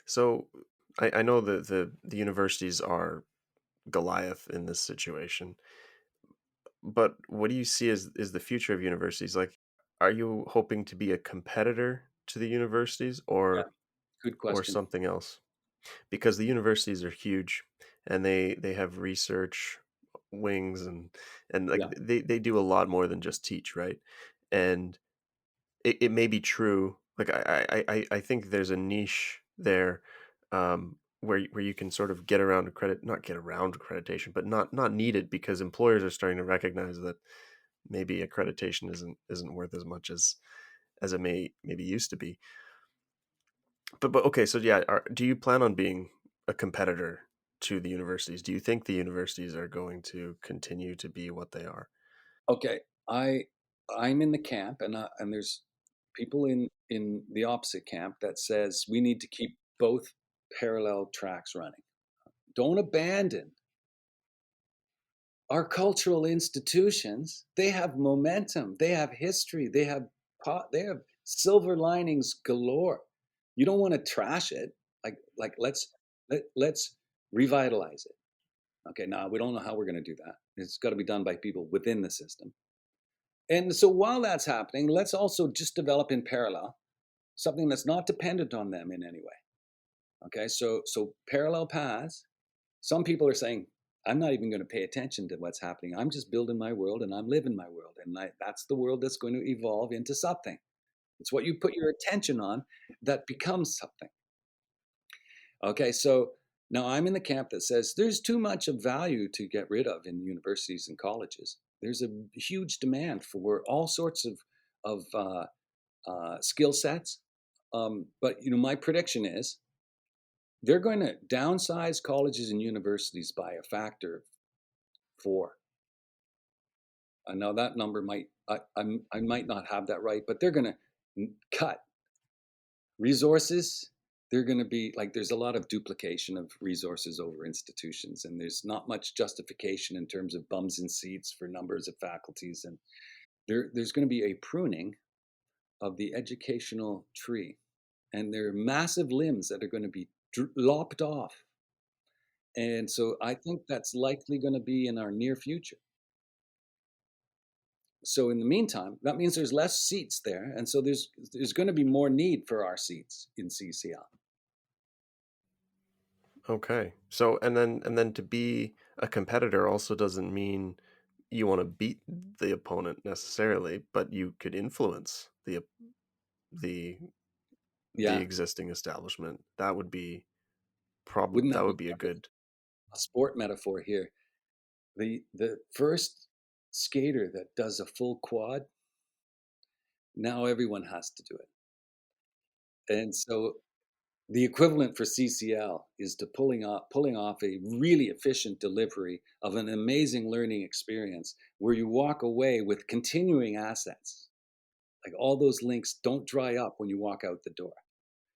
So I know that the universities are Goliath in this situation, but what do you see as is the future of universities? Like, are you hoping to be a competitor to the universities Yeah, good or question. something else? Because the universities are huge and they have research wings and like Yeah, they do a lot more than just teach, right? And it may be true. Like I think there's a niche there where you can sort of get around not get around accreditation, but not need it because employers are starting to recognize that maybe accreditation isn't worth as much as it maybe used to be. But okay, so yeah, do you plan on being a competitor to the universities? Do you think the universities are going to continue to be what they are? okay. I I'm in the camp, and there's people in the opposite camp that says we need to keep both parallel tracks running. Don't abandon our cultural institutions. They have momentum, they have history, they have silver linings galore. You don't want to trash it. Like let's revitalize it. Okay, now we don't know how we're going to do that. It's got to be done by people within the system. And so while that's happening, let's also just develop in parallel something that's not dependent on them in any way. Okay, so parallel paths. Some people are saying, I'm not even going to pay attention to what's happening. I'm just building my world and I'm living my world. And that's the world that's going to evolve into something. It's what you put your attention on that becomes something. Okay, so now I'm in the camp that says there's too much of value to get rid of in universities and colleges. There's a huge demand for all sorts of skill sets. But my prediction is they're going to downsize colleges and universities by a factor of four. I know that number I might not have that right, but they're going to cut resources. They're going to be like there's a lot of duplication of resources over institutions, and there's not much justification in terms of bums in seats for numbers of faculties, and there's going to be a pruning of the educational tree, and there are massive limbs that are going to be lopped off, and so I think that's likely going to be in our near future. So in the meantime, that means there's less seats there, and so there's going to be more need for our seats in CCL. Okay. So and then to be a competitor also doesn't mean you want to beat the opponent necessarily, but you could influence the the Yeah, existing establishment. wouldn't That that be would be a wonderful? good. A sport metaphor here. The first skater that does a full quad, now everyone has to do it, and so the equivalent for CCL is to pulling off a really efficient delivery of an amazing learning experience where you walk away with continuing assets. Like all those links don't dry up when you walk out the door.